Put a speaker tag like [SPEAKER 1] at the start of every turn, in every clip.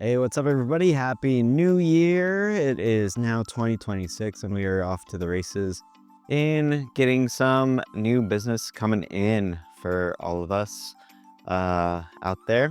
[SPEAKER 1] Hey, what's up, everybody? Happy New Year. It is now 2026, and we are off to the races in getting some new business coming in for all of us out there.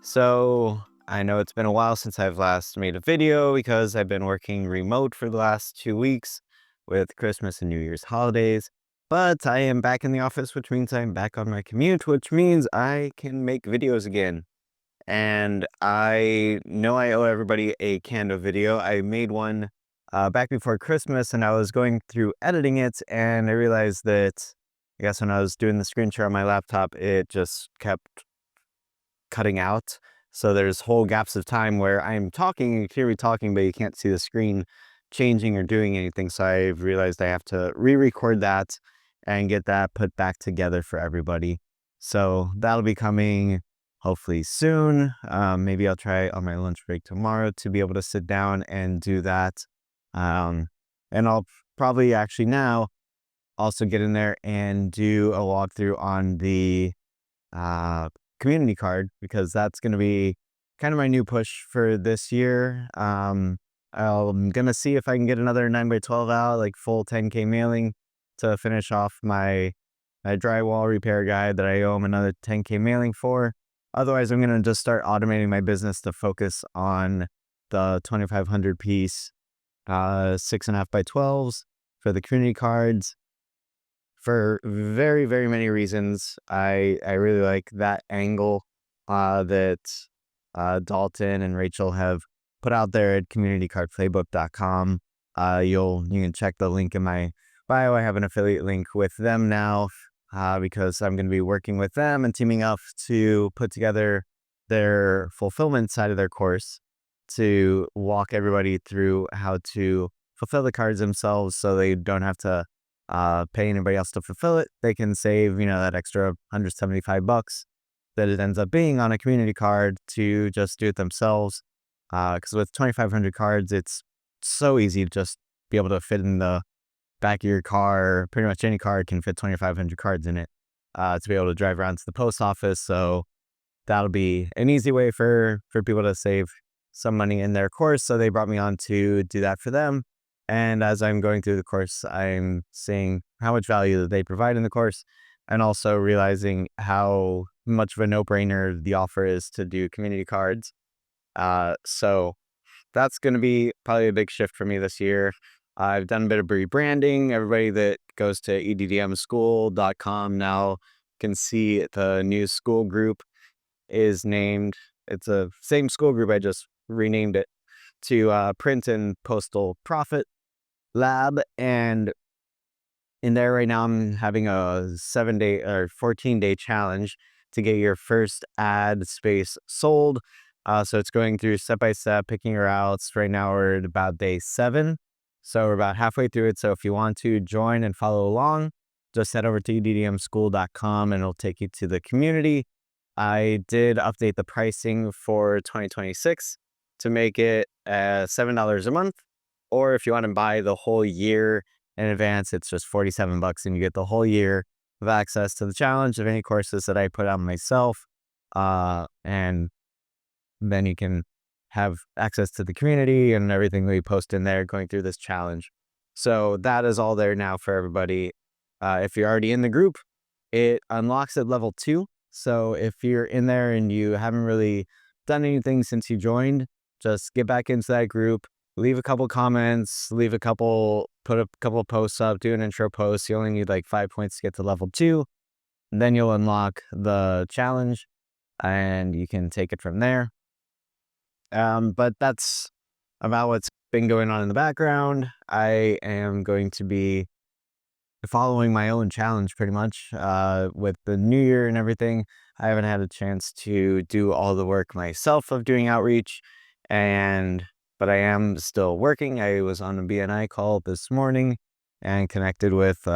[SPEAKER 1] So I know it's been a while since I've last made a video because I've been working remote for the last 2 weeks with Christmas and New Year's holidays. But I am back in the office, which means I'm back on my commute, which means I can make videos again. And I know I owe everybody a candle video. I made one back before Christmas, and I was going through editing it, and I realized that I guess when I was doing the screen share on my laptop, it just kept cutting out. So there's whole gaps of time where I'm talking, you hear me talking, but you can't see the screen changing or doing anything. So I've realized I have to re-record that and get that put back together for everybody. So that'll be coming hopefully soon. Maybe I'll try on my lunch break tomorrow to be able to sit down and do that. Um, and I'll probably actually now also get in there and do a walkthrough on the uh, community card, because that's going to be kind of my new push for this year. I'm going to see if I can get another 9x12 out, like full 10K mailing to finish off my drywall repair guide that I owe him another 10K mailing for. Otherwise, I'm going to just start automating my business to focus on the 2,500 piece 6.5x12s for the community cards for very, very many reasons. I really like that angle that Dalton and Rachel have put out there at communitycardplaybook.com. You can check the link in my bio. I have an affiliate link with them now because I'm going to be working with them and teaming up to put together their fulfillment side of their course to walk everybody through how to fulfill the cards themselves, so they don't have to pay anybody else to fulfill it. They can save, that extra 175 bucks that it ends up being on a community card to just do it themselves. Because with 2,500 cards, it's so easy to just be able to fit in the back of your car. Pretty much any card can fit 2,500 cards in it to be able to drive around to the post office. So that'll be an easy way for people to save some money in their course. So they brought me on to do that for them. And as I'm going through the course, I'm seeing how much value that they provide in the course, and also realizing how much of a no-brainer the offer is to do community cards. So that's going to be probably a big shift for me this year. I've done a bit of rebranding. Everybody that goes to EDDMschool.com now can see the new school group is named. It's a same school group. I just renamed it to Print and Postal Profit Lab. And in there right now, I'm having a 7-day or 14-day challenge to get your first ad space sold. So it's going through step by step, picking your routes. Right now we're at about day 7. So we're about halfway through it. So if you want to join and follow along, just head over to EDDMschool.com and it'll take you to the community. I did update the pricing for 2026 to make it $7 a month. Or if you want to buy the whole year in advance, it's just 47 bucks, and you get the whole year of access to the challenge of any courses that I put on myself. And then you can have access to the community and everything we post in there going through this challenge. So that is all there now for everybody. If you're already in the group, it unlocks at level 2. So if you're in there and you haven't really done anything since you joined, just get back into that group, leave a couple comments, put a couple posts up, do an intro post. You only need like 5 points to get to level 2. Then you'll unlock the challenge and you can take it from there. But that's about what's been going on in the background. I am going to be following my own challenge pretty much with the new year and everything. I haven't had a chance to do all the work myself of doing outreach, but I am still working. I was on a BNI call this morning and connected with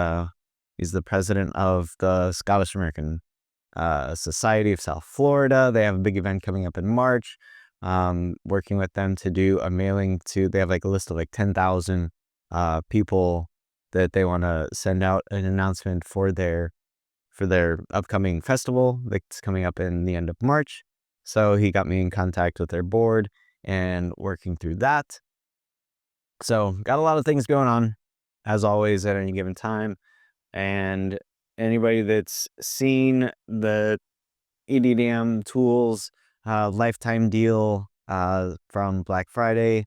[SPEAKER 1] he's the president of the Scottish American Society of South Florida. They have a big event coming up in March. Working with them to do a mailing to, they have like a list of like 10,000 people that they want to send out an announcement for their upcoming festival that's coming up in the end of March. So he got me in contact with their board, and working through that. So got a lot of things going on, as always, at any given time. And anybody that's seen the EDDM Tools lifetime deal from Black Friday,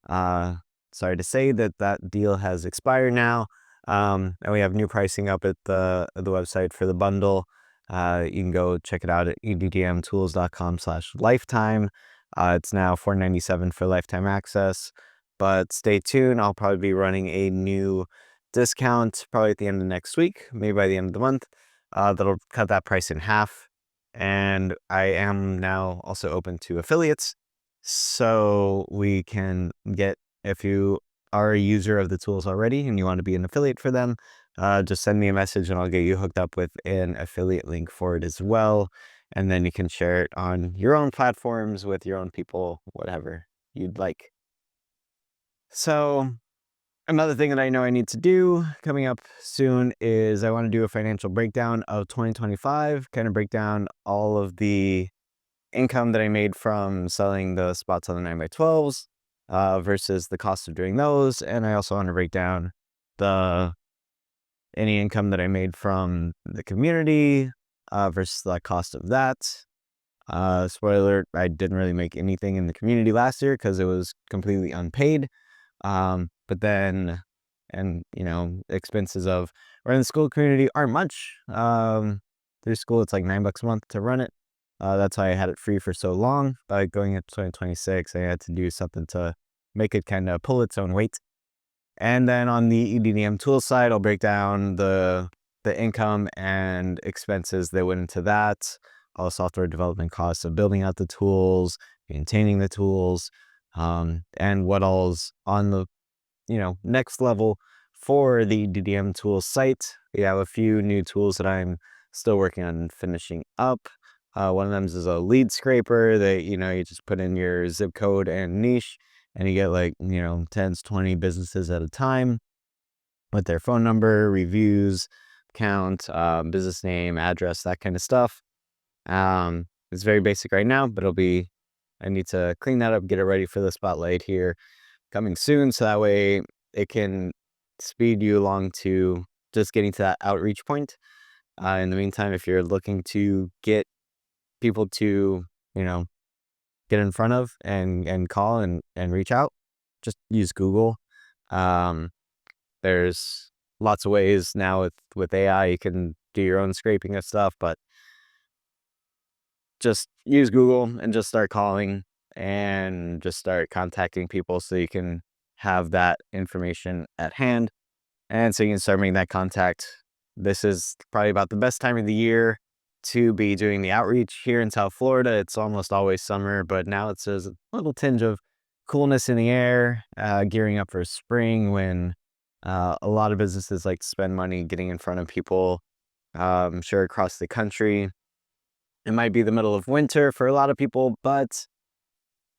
[SPEAKER 1] uh, sorry to say that that deal has expired now. And we have new pricing up at the website for the bundle. You can go check it out at eddmtools.com/lifetime. It's now $497 for lifetime access, but stay tuned. I'll probably be running a new discount probably at the end of next week, maybe by the end of the month. That'll cut that price in half. And I am now also open to affiliates. So we can get, if you are a user of the tools already and you want to be an affiliate for them, just send me a message and I'll get you hooked up with an affiliate link for it as well. And then you can share it on your own platforms with your own people, whatever you'd like. So another thing that I know I need to do coming up soon is I want to do a financial breakdown of 2025, kind of break down all of the income that I made from selling the spots on the 9x12s versus the cost of doing those. And I also want to break down any income that I made from the community versus the cost of that. Spoiler alert, I didn't really make anything in the community last year because it was completely unpaid. But then, and expenses of running the school community aren't much. Through school, it's like $9 a month to run it. That's why I had it free for so long. But going into 2026, I had to do something to make it kind of pull its own weight. And then on the EDDM Tools side, I'll break down the income and expenses that went into that, all the software development costs of building out the tools, maintaining the tools, and what all's on the next level for the EDDM Tools site. We have a few new tools that I'm still working on finishing up. One of them is a lead scraper that you just put in your zip code and niche, and you get like 10 to 20 businesses at a time with their phone number, reviews, count, business name, address, that kind of stuff. It's very basic right now, but I need to clean that up, get it ready for the spotlight here coming soon, so that way it can speed you along to just getting to that outreach point. In the meantime, if you're looking to get people to get in front of and call and reach out, just use Google. There's lots of ways now with AI. You can do your own scraping of stuff, but just use Google and just start calling and just start contacting people so you can have that information at hand. And so you can start making that contact. This is probably about the best time of the year to be doing the outreach here in South Florida. It's almost always summer, but now it's a little tinge of coolness in the air, gearing up for spring when a lot of businesses like to spend money getting in front of people, I'm sure across the country. It might be the middle of winter for a lot of people, but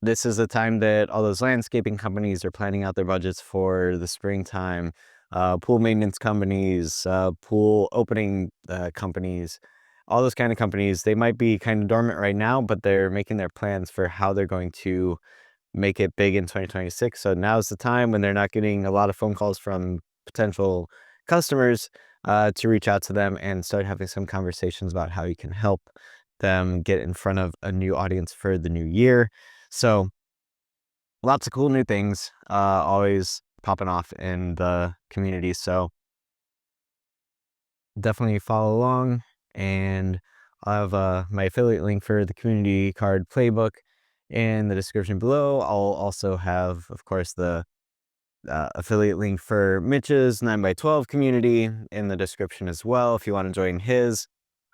[SPEAKER 1] this is the time that all those landscaping companies are planning out their budgets for the springtime. Pool maintenance companies, pool opening companies, all those kind of companies, they might be kind of dormant right now, but they're making their plans for how they're going to make it big in 2026. So now's the time when they're not getting a lot of phone calls from potential customers to reach out to them and start having some conversations about how you can help them get in front of a new audience for the new year. So lots of cool new things always popping off in the community. So definitely follow along, and I'll have my affiliate link for the community card playbook in the description below. I'll also have, of course, the affiliate link for Mitch's 9x12 community in the description as well if you want to join his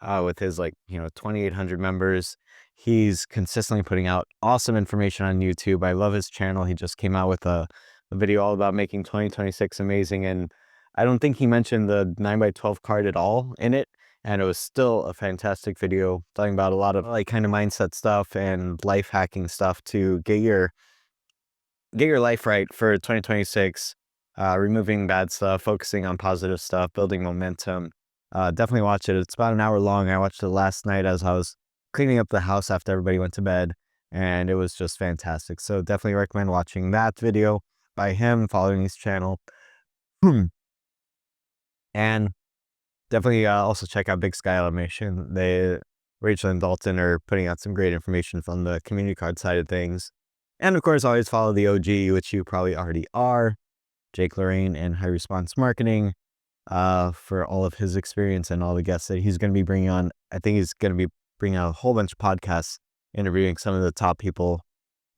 [SPEAKER 1] with his 2,800 members. He's consistently putting out awesome information on YouTube. I love his channel. He just came out with a video all about making 2026 amazing, and I don't think he mentioned the 9x12 card at all in it, and it was still a fantastic video talking about a lot of kind of mindset stuff and life hacking stuff to get your life right for 2026, removing bad stuff, focusing on positive stuff, building momentum. Definitely watch it. It's about an hour long. I watched it last night as I was cleaning up the house after everybody went to bed. and it was just fantastic. So definitely recommend watching that video by him, following his channel. And definitely also check out Big Sky Automation. Rachel and Dalton are putting out some great information from the community card side of things. And of course, always follow the OG, which you probably already are, Jake Lorraine and High Response Marketing, for all of his experience and all the guests that he's going to be bringing on. I think he's going to be bringing out a whole bunch of podcasts, interviewing some of the top people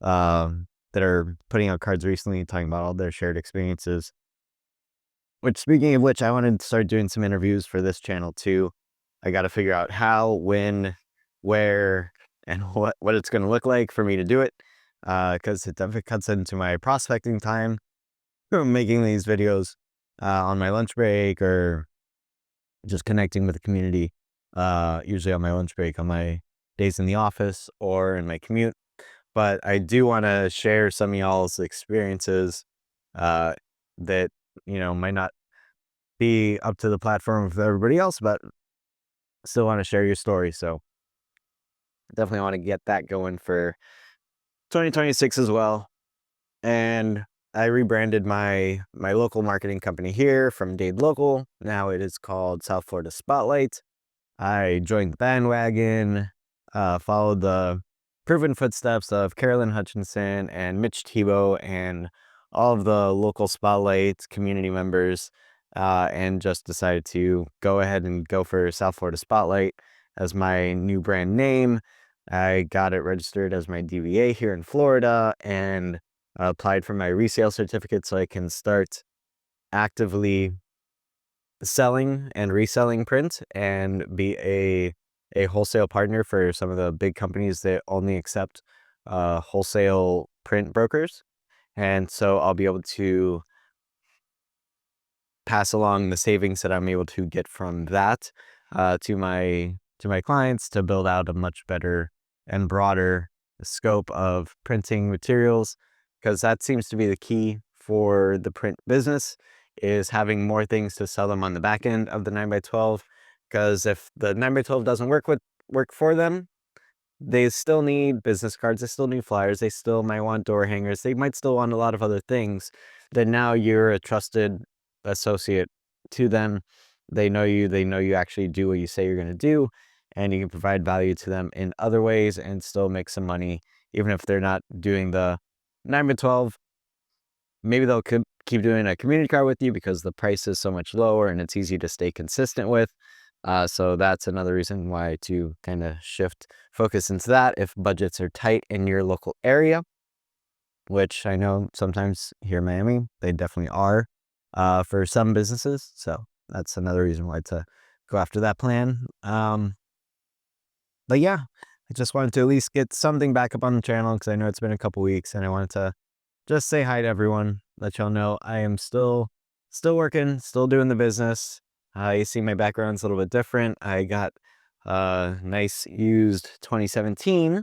[SPEAKER 1] that are putting out cards recently, talking about all their shared experiences. Which, speaking of which, I wanted to start doing some interviews for this channel too. I got to figure out how, when, where, and what it's going to look like for me to do it, because it definitely cuts into my prospecting time. Making these videos on my lunch break or just connecting with the community, usually on my lunch break, on my days in the office or in my commute. But I do want to share some of y'all's experiences that, might not be up to the platform of everybody else, but still want to share your story. So definitely want to get that going for 2026 as well. And I rebranded my local marketing company here from Dade Local. Now it is called South Florida Spotlight. I joined the bandwagon, followed the proven footsteps of Carolyn Hutchinson and Mitch Tebow and all of the local Spotlight community members, and just decided to go ahead and go for South Florida Spotlight as my new brand name. I got it registered as my DBA here in Florida and applied for my resale certificate so I can start actively selling and reselling print and be a wholesale partner for some of the big companies that only accept wholesale print brokers. And so I'll be able to pass along the savings that I'm able to get from that to my clients to build out a much better and broader scope of printing materials, because that seems to be the key for the print business, is having more things to sell them on the back end of the 9x12. Because if the 9x12 doesn't work for them, they still need business cards, they still need flyers, they still might want door hangers, they might still want a lot of other things. Then now you're a trusted associate to them. They know you actually do what you say you're going to do, and you can provide value to them in other ways and still make some money, even if they're not doing the 9x12. Maybe they'll keep doing a community card with you because the price is so much lower and it's easy to stay consistent with. So that's another reason why to kind of shift focus into that if budgets are tight in your local area, which I know sometimes here in Miami, they definitely are for some businesses. So that's another reason why to go after that plan. But yeah, I just wanted to at least get something back up on the channel because I know it's been a couple weeks and I wanted to just say hi to everyone, let y'all know I am still working, still doing the business. You see my background's a little bit different. I got a nice used 2017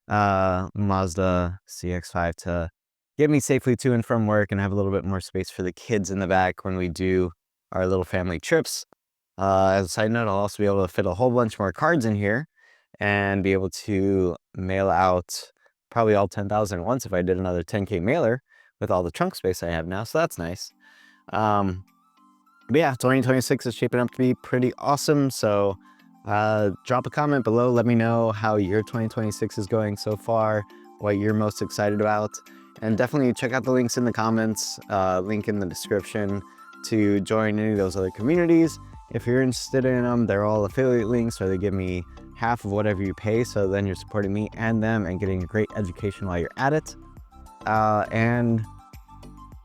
[SPEAKER 1] Mazda CX-5 to get me safely to and from work and have a little bit more space for the kids in the back when we do our little family trips. As a side note, I'll also be able to fit a whole bunch more cards in here and be able to mail out probably all 10,000 at once if I did another 10K mailer with all the trunk space I have now. So that's nice. But yeah, 2026 is shaping up to be pretty awesome. So drop a comment below. Let me know how your 2026 is going so far, what you're most excited about. And definitely check out the links in the comments, link in the description to join any of those other communities. If you're interested in them, they're all affiliate links, or they give me half of whatever you pay. So then you're supporting me and them and getting a great education while you're at it. And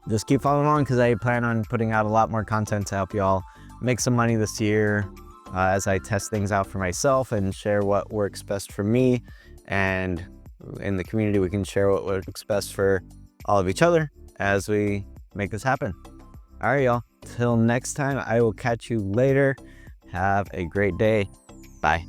[SPEAKER 1] just keep following along because I plan on putting out a lot more content to help y'all make some money this year as I test things out for myself and share what works best for me. And in the community, we can share what works best for all of each other as we make this happen. All right, y'all. Till next time, I will catch you later. Have a great day. Bye.